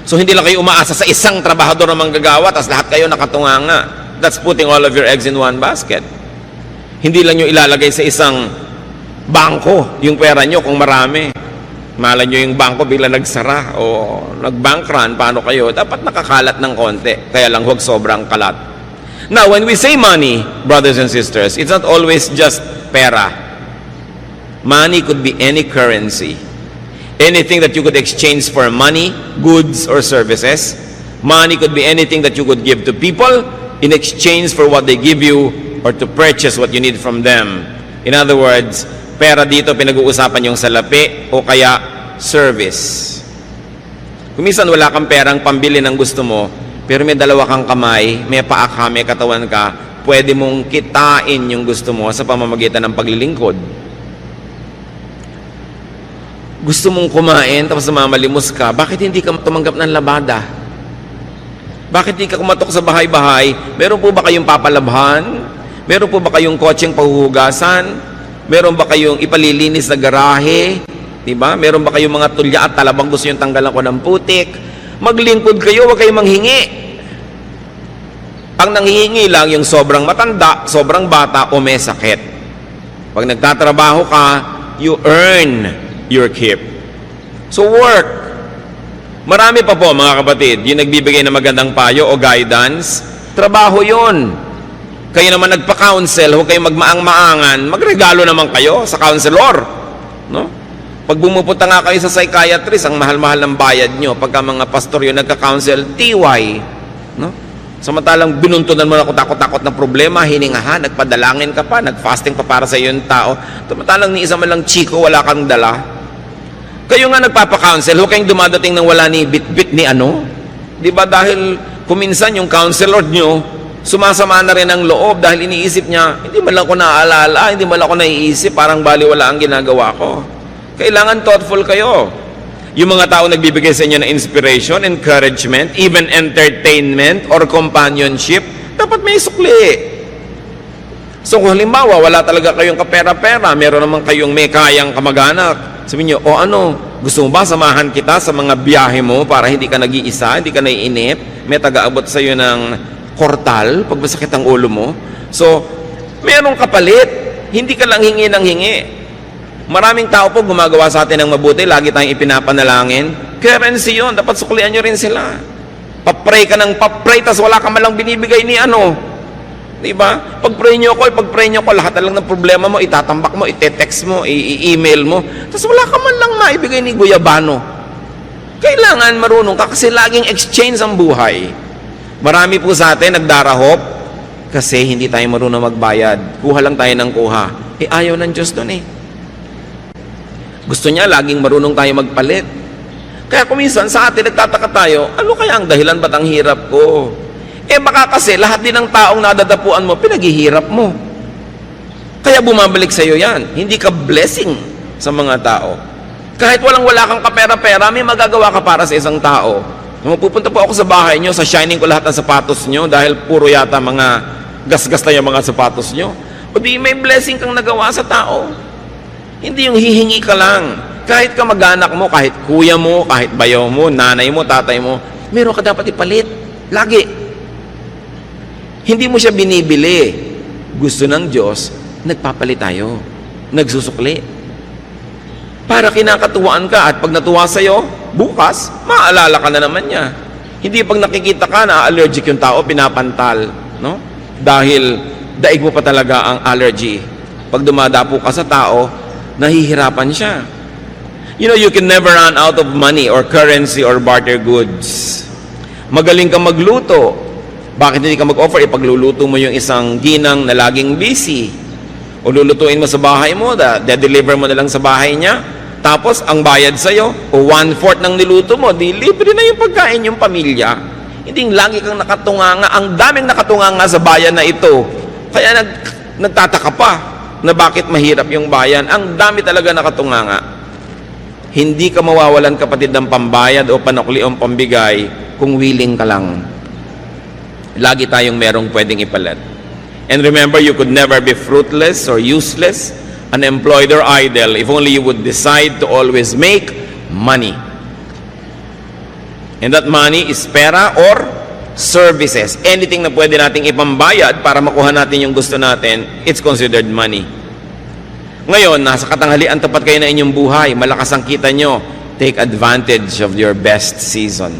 So hindi lang kayo umaasa sa isang trabahador na manggagawa, tapos lahat kayo nakatunganga. That's putting all of your eggs in one basket. Hindi lang nyo ilalagay sa isang bangko yung pera nyo kung marami. Malay nyo yung bangko bigla nagsara o nag-bank run, paano kayo? Dapat nakakalat ng konti, kaya lang huwag sobrang kalat. Now, when we say money, brothers and sisters, it's not always just pera. Money could be any currency. Anything that you could exchange for money, goods, or services. Money could be anything that you could give to people in exchange for what they give you or to purchase what you need from them. In other words, pera dito pinag-uusapan yung salapi o kaya service. Kung minsan wala kang perang pambili ng gusto mo, pero may dalawa kang kamay, may paa ka, may katawan ka, pwede mong kitain yung gusto mo sa pamamagitan ng paglilingkod. Gusto mong kumain, tapos mamalimos ka, bakit hindi ka tumanggap ng labada? Bakit hindi ka kumatok sa bahay-bahay? Meron po ba kayong papalabhan? Meron po ba kayong kotseng pahuhugasan? Meron ba kayong ipalilinis na garahe? Diba? Meron ba kayong mga tulya at talabang gusto yung tanggalan ko ng putik? Maglingkod kayo, huwag kayong manghingi. Ang nanghihingi lang yung sobrang matanda, sobrang bata o may sakit. Pag nagtatrabaho ka, you earn your keep. So work. Marami pa po mga kapatid, yung nagbibigay ng magandang payo o guidance, trabaho yun. Kayo naman nagpa-counsel, huwag kayong magmaang-maangan, magregalo naman kayo sa counselor. No? Pag bumupunta nga kayo sa psychiatrist, ang mahal-mahal ng bayad nyo. Pagka mga pastor yun nagka-counsel, TY. No? Samantalang binuntunan mo na takot-takot na problema, hiningahan, nagpadalangin ka pa, nag-fasting pa para sa iyo yung tao. Samantalang ni isa man lang chiko, wala kang dala. Kayo nga nagpapa-counsel, huwag kayong dumadating ng wala ni bit-bit ni ano. Di ba dahil kuminsan yung counselor nyo, sumasama na rin ang loob dahil iniisip niya, hindi man lang ko naaalala, hindi man lang ko naiisip, parang baliwala ang ginagawa ko. Kailangan thoughtful kayo. Yung mga tao nagbibigay sa inyo ng inspiration, encouragement, even entertainment or companionship, dapat may sukli. So kung halimbawa, wala talaga kayong kapera-pera, meron naman kayong may kayang kamag-anak, sabihin nyo, o ano, gusto mo ba samahan kita sa mga biyahe mo para hindi ka nag-iisa, hindi ka naiinip, may taga-abot sa iyo ng kortal pag masakit ang ulo mo. So, merong kapalit, hindi ka lang hingi ng hingi. Maraming tao po gumagawa sa atin ng mabuti, lagi tayong ipinapanalangin. Currency yun, dapat suklian nyo rin sila. Papray ka ng papray, tas wala ka malang binibigay ni ano. Diba? Pag-pray nyo ko, lahat na lang ng problema mo, itatambak mo, ite-text mo, i-email mo, tas wala ka man lang maibigay ni Guyabano. Kailangan marunong ka kasi laging exchange ang buhay. Marami po sa atin nagdarahop kasi hindi tayo marunong magbayad. Kuha lang tayo ng kuha. Ayaw ng Diyos doon eh. Gusto niya, laging marunong tayo magpalit. Kaya kuminsan sa atin, nagtataka tayo, ano kaya ang dahilan ba't ang hirap ko? Baka kasi lahat din ng taong nadadapuan mo, pinaghihirap mo. Kaya bumabalik sa iyo yan. Hindi ka blessing sa mga tao. Kahit walang-wala kang kapera-pera, may magagawa ka para sa isang tao. Nung pupunta po ako sa bahay nyo, sa shining ko lahat ng sapatos nyo, dahil puro yata mga gas-gas na yung mga sapatos nyo. O di may blessing kang nagawa sa tao. Hindi yung hihingi ka lang. Kahit ka mag-anak mo, kahit kuya mo, kahit bayaw mo, nanay mo, tatay mo, meron ka dapat ipalit. Lagi. Hindi mo siya binibili. Gusto ng Diyos, nagpapalit tayo. Nagsusukli. Para kinakatuwaan ka at pag natuwa sa'yo, bukas, maaalala ka na naman niya. Hindi pag nakikita ka na allergic yung tao, pinapantal. No? Dahil daig mo pa talaga ang allergy. Pag dumadapo ka sa tao, nahihirapan siya. You know, you can never run out of money or currency or barter goods. Magaling ka magluto. Bakit hindi ka mag-offer? Ipagluluto mo yung isang ginang na laging busy. O lulutuin mo sa bahay mo, de-deliver mo na lang sa bahay niya. Tapos, ang bayad sa'yo, o 1/4 ng niluto mo, di libre na yung pagkain yung pamilya. Hindi lagi kang nakatunganga. Ang daming nakatunganga sa bayan na ito. Kaya nagtataka pa. na bakit mahirap yung bayan. Ang dami talaga nakatunganga. Hindi ka mawawalan, kapatid, ng pambayad o panukli o pambigay kung willing ka lang. Lagi tayong merong pwedeng ipalit. And remember, you could never be fruitless or useless, unemployed or idle if only you would decide to always make money. And that money is pera or services. Anything na pwede nating ipambayad para makuha natin yung gusto natin, it's considered money. Ngayon, nasa katanghalian, tapat kayo na inyong buhay, malakas ang kita nyo, take advantage of your best season.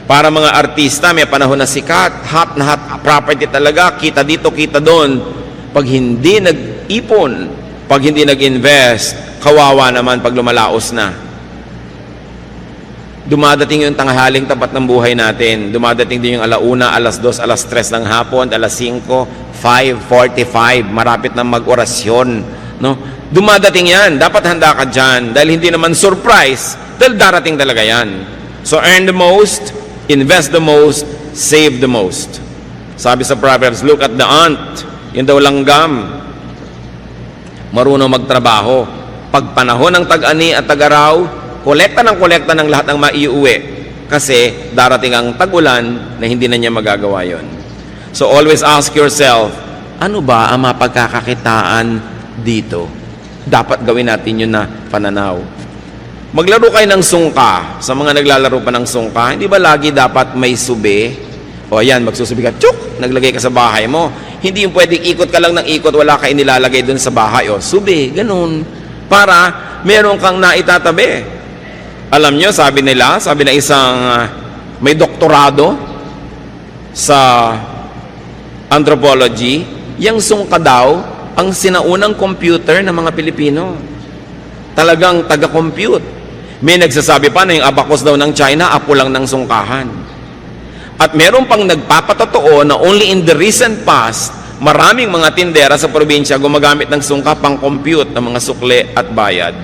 Para mga artista, may panahon na sikat, hot na hot property talaga, kita dito, kita doon. Pag hindi nag-ipon, pag hindi nag-invest, kawawa naman pag lumalaos na. Dumadating yung tanghaling tapat ng buhay natin. Dumadating din yung alauna, alas 2, alas 3 ng hapon, alas 5, 5:45, marapit na mag-orasyon. No? Dumadating yan. Dapat handa ka dyan. Dahil hindi naman surprise. Dahil darating talaga yan. So earn the most, invest the most, save the most. Sabi sa Proverbs, look at the ant. Yun daw langgam. Marunong magtrabaho. Pag panahon ng tag-ani at tag-araw, kolekta ng lahat ng maiuwi. Kasi darating ang tag-ulan na hindi na niya magagawa yon. So always ask yourself, ano ba ang mapagkakakitaan dito? Dapat gawin natin yun na pananaw. Maglaro kayo ng sungka. Sa mga naglalaro pa ng sungka, hindi ba lagi dapat may sube? O ayan, magsusubi ka, tsuk, naglagay ka sa bahay mo. Hindi yung pwedeng ikot ka lang ng ikot, wala ka inilalagay dun sa bahay. O, sube, ganun. Para meron kang naitatabi. Alam nyo, sabi na isang may doktorado sa anthropology, yung sungka daw, ang sinaunang computer ng mga Pilipino. Talagang taga-compute. May nagsasabi pa na yung abacus daw ng China, apo lang ng sungkahan. At meron pang nagpapatotoo na only in the recent past, maraming mga tindera sa probinsya gumagamit ng sungka pang compute ng mga sukle at bayad.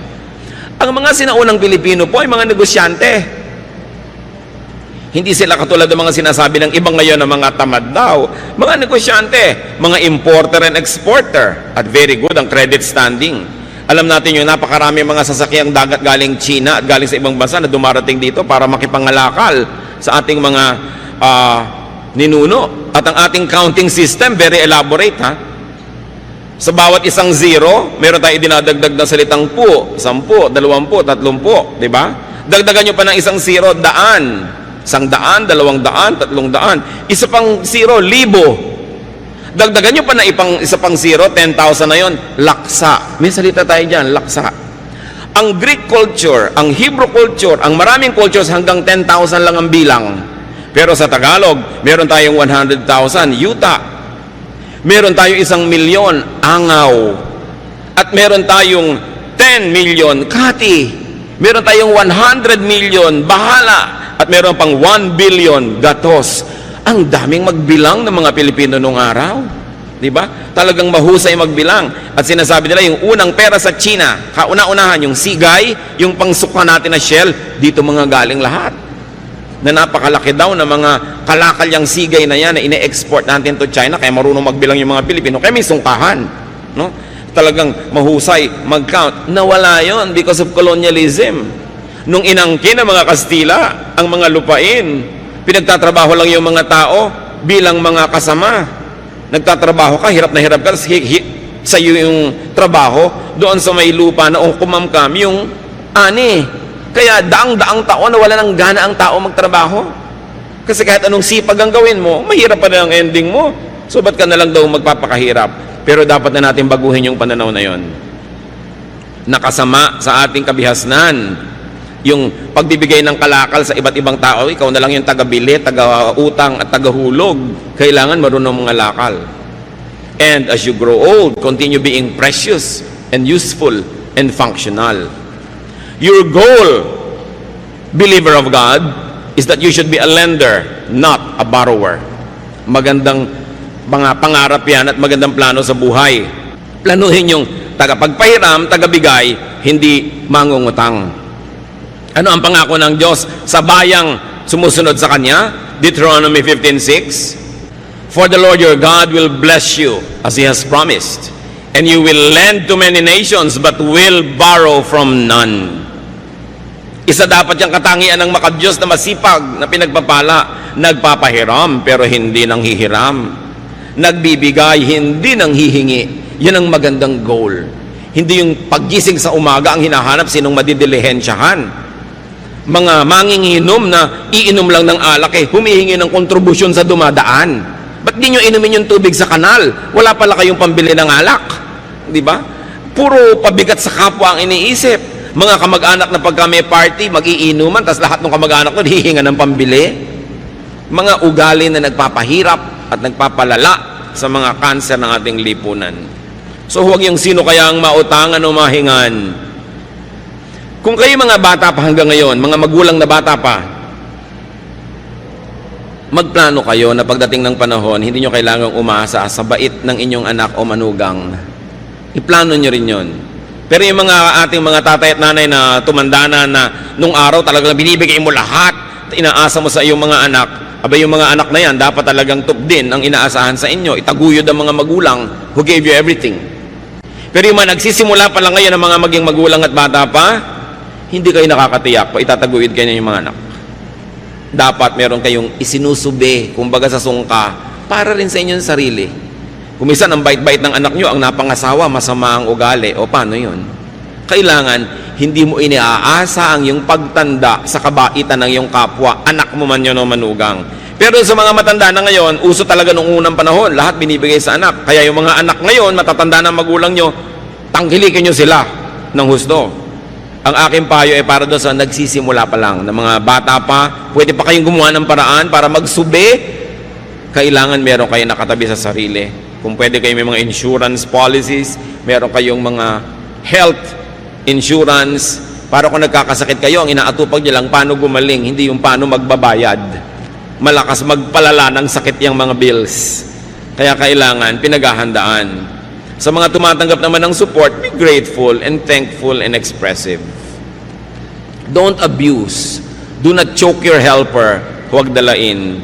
Ang mga sinaunang Pilipino po ay mga negosyante. Hindi sila katulad ng mga sinasabi ng ibang ngayon na mga tamad daw. Mga negosyante, mga importer and exporter. At very good ang credit standing. Alam natin yung napakarami mga sasakyang dagat galing China at galing sa ibang bansa na dumarating dito para makipangalakal sa ating mga ninuno. At ang ating counting system, very elaborate, ha? Sa bawat isang zero, meron tayo dinadagdag na salitang po, 10, 20, 30, di ba? Dagdagan nyo pa ng isang zero, daan. 100, 200, 300. Isa pang zero, 1,000. Dagdagan nyo pa na isa pang zero, 10,000 na yon, laksa. May salita tayo dyan, laksa. Ang Greek culture, ang Hebrew culture, ang maraming cultures hanggang 10,000 lang ang bilang. Pero sa Tagalog, meron tayong 100,000, yuta. Meron tayong 1,000,000, angaw. At meron tayong 10 million, kati. Meron tayong 100 million, bahala. At meron pang 1 billion, gatos. Ang daming magbilang ng mga Pilipino nung araw. Diba? Talagang mahusay magbilang. At sinasabi nila, yung unang pera sa China, kauna-unahan, yung sigay, yung pangsuka natin na shell, dito mga galing lahat. Na napakalaki daw na mga kalakalyang sigay na yan na ine-export natin to China, kaya marunong magbilang yung mga Pilipino, kaya may sungkahan, no? Talagang mahusay mag-count. Nawala yon because of colonialism. Nung inangkin ng mga Kastila ang mga lupain, pinagtatrabaho lang yung mga tao bilang mga kasama. Nagtatrabaho ka, hirap na hirap ka, sa iyo yung trabaho, doon sa may lupa na kumamkam yung ani. Kaya daang-daang taon na wala nang gana ang tao magtrabaho. Kasi kahit anong sipag ang gawin mo, mahirap pa na ang ending mo. So ba't ka na lang daw magpapakahirap? Pero dapat na natin baguhin yung pananaw na yon. Nakasama sa ating kabihasnan yung pagbibigay ng kalakal sa iba't ibang tao. Ikaw na lang yung taga-bili, taga-utang at taga-hulog. Kailangan marunong mga lakal. And as you grow old, continue being precious and useful and functional. Your goal, believer of God, is that you should be a lender, not a borrower. Magandang mga pangarap yan at magandang plano sa buhay. Planuhin yung tagapagpahiram, tagabigay, hindi mangungutang. Ano ang pangako ng Diyos sa bayang sumusunod sa Kanya? Deuteronomy 15:6. For the Lord your God will bless you as He has promised. And you will lend to many nations, but will borrow from none. Isa dapat yung katangian ng makadiyos na masipag, na pinagpapala. Nagpapahiram, pero hindi nang hihiram. Nagbibigay, hindi nang hihingi. Yan ang magandang goal. Hindi yung paggising sa umaga ang hinahanap sinong madidilihensyahan. Mga manginginom na iinom lang ng alak humihingi ng kontribusyon sa dumadaan. Ba't di nyo inumin yung tubig sa kanal? Wala pala kayong pambili ng alak. Di ba? Puro pabigat sa kapwa ang iniisip. Mga kamag-anak na pagka may party, mag-iinuman, tas lahat ng kamag-anak nun hihinga ng pambili. Mga ugali na nagpapahirap at nagpapalala sa mga kanser ng ating lipunan. So huwag yung sino kaya ang mautangan o mahingan. Kung kayo mga bata pa hanggang ngayon, mga magulang na bata pa, magplano kayo na pagdating ng panahon, hindi nyo kailangang umasa sa bait ng inyong anak o manugang. Iplano nyo rin yon. Pero yung mga ating mga tatay at nanay na tumanda na nung araw talagang binibigay mo lahat, inaasa mo sa iyong mga anak, abay yung mga anak na yan, dapat talagang tupdin ang inaasahan sa inyo. Itaguyod ang mga magulang who gave you everything. Pero yung mga nagsisimula pa lang ngayon ang mga maging magulang at bata pa, hindi kayo nakakatiyak pa itataguyod kayo ng mga anak. Dapat meron kayong isinusubi, kumbaga sa sungka, para rin sa inyong sarili. Kung minsan ang bait-bait ng anak nyo, ang napangasawa, masama ang ugali. O paano yun? Kailangan, hindi mo iniaasa ang iyong pagtanda sa kabaitan ng iyong kapwa, anak mo man yun o manugang. Pero sa mga matanda na ngayon, uso talaga nung unang panahon, lahat binibigay sa anak. Kaya yung mga anak ngayon, matatanda ng magulang nyo, tangkilikin nyo sila ng husto. Ang aking payo ay para doon sa nagsisimula pa lang, na mga bata pa, pwede pa kayong gumawa ng paraan para magsubi, kailangan meron kayo nakatabi sa sarili. Kung pwede kayo may mga insurance policies, meron kayong mga health insurance, para kung nagkakasakit kayo, ang inaatupag nyo lang paano gumaling, hindi yung paano magbabayad. Malakas magpalala ng sakit yung mga bills. Kaya kailangan pinaghahandaan. Sa mga tumatanggap naman ng support, be grateful and thankful and expressive. Don't abuse. Do not choke your helper. Huwag dalain.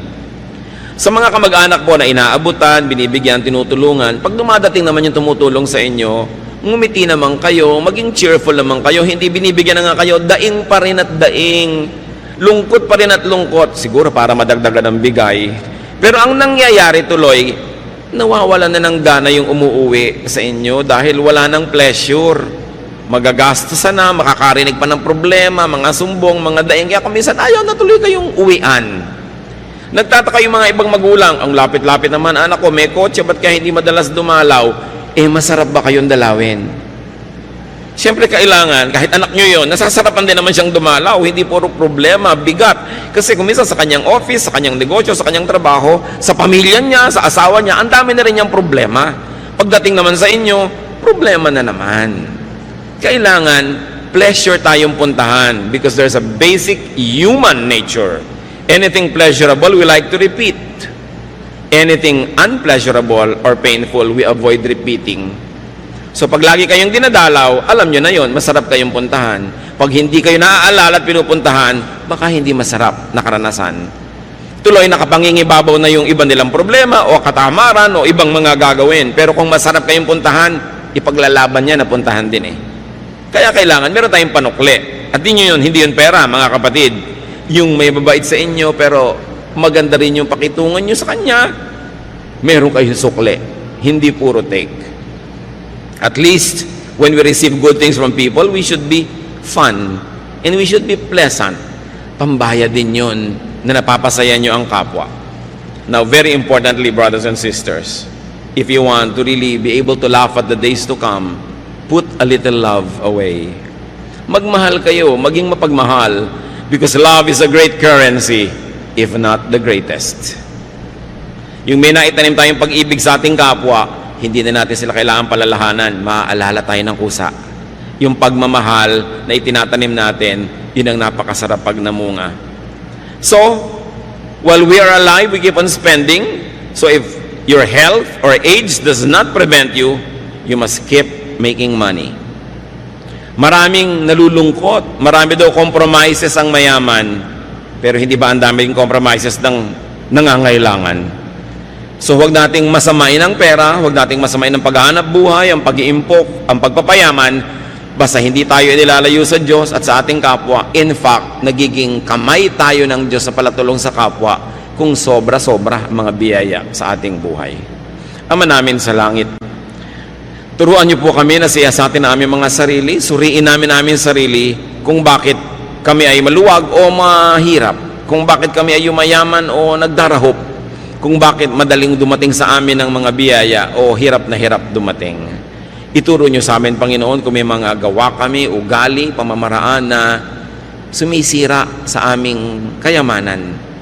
Sa mga kamag-anak po na inaabutan, binibigyan, tinutulungan, pag dumadating naman yung tumutulong sa inyo, ngumiti naman kayo, maging cheerful naman kayo, hindi binibigyan na nga kayo, daing pa rin at daing, lungkot pa rin at lungkot, siguro para madagdagan ng bigay. Pero ang nangyayari tuloy, nawawala na ng gana yung umuuwi sa inyo dahil wala ng pleasure. Magagastosan na, makakarinig pa ng problema, mga sumbong, mga daing, kaya kung minsan ayaw na tuloy kayong uwian. Nagtataka yung mga ibang magulang, ang lapit-lapit naman, anak ko, may kotse, ba't kaya hindi madalas dumalaw? Masarap ba kayong dalawin? Siyempre kailangan, kahit anak nyo yun, nasasarapan din naman siyang dumalaw, hindi puro problema, bigat. Kasi kung minsan sa kanyang office, sa kanyang negosyo, sa kanyang trabaho, sa pamilya niya, sa asawa niya, ang dami na rin niyang problema. Pagdating naman sa inyo, problema na naman. Kailangan, pleasure tayong puntahan because there's a basic human nature. Anything pleasurable, we like to repeat. Anything unpleasurable or painful, we avoid repeating. So pag lagi kayong dinadalaw, alam nyo na yon, masarap kayong puntahan. Pag hindi kayo naaalala at pinupuntahan, baka hindi masarap na karanasan. Tuloy nakapangingibabaw na yung ibang nilang problema o katamaran o ibang mga gagawin. Pero kung masarap kayong puntahan, ipaglalaban niya na puntahan din Kaya kailangan, meron tayong panukli. At hindi yun pera, mga kapatid. Yung may babait sa inyo, pero maganda rin yung pakitungan nyo sa kanya, meron kayong sukli. Hindi puro take. At least, when we receive good things from people, we should be fun. And we should be pleasant. Pambaya din yun na napapasaya nyo ang kapwa. Now, very importantly, brothers and sisters, if you want to really be able to laugh at the days to come, put a little love away. Magmahal kayo, maging mapagmahal, because love is a great currency, if not the greatest. Yung may naitanim tayong pag-ibig sa ating kapwa, hindi na natin sila kailangan palalahanan, maaalala tayo ng kusa. Yung pagmamahal na itinatanim natin, yun ang napakasarap pag namunga. So, while we are alive, we keep on spending. So if your health or age does not prevent you, you must keep making money. Maraming nalulungkot, marami daw compromises ang mayaman, pero hindi ba ang daming compromises ng nangangailangan? So huwag nating masamain ang pera, huwag nating masamain ang paghahanap buhay, ang pag-iimpok, ang pagpapayaman, basta hindi tayo nilalayo sa Diyos at sa ating kapwa. In fact, nagiging kamay tayo ng Diyos sa palatulong sa kapwa kung sobra-sobra ang mga biyaya sa ating buhay. Ama namin sa langit, turuan niyo po kami na siyasatin na aming mga sarili, suriin namin sarili kung bakit kami ay maluwag o mahirap, kung bakit kami ay yumayaman o nagdarahop, kung bakit madaling dumating sa amin ang mga biyaya o hirap na hirap dumating. Ituro niyo sa amin, Panginoon, kung may mga gawa kami, ugali, pamamaraan na sumisira sa aming kayamanan.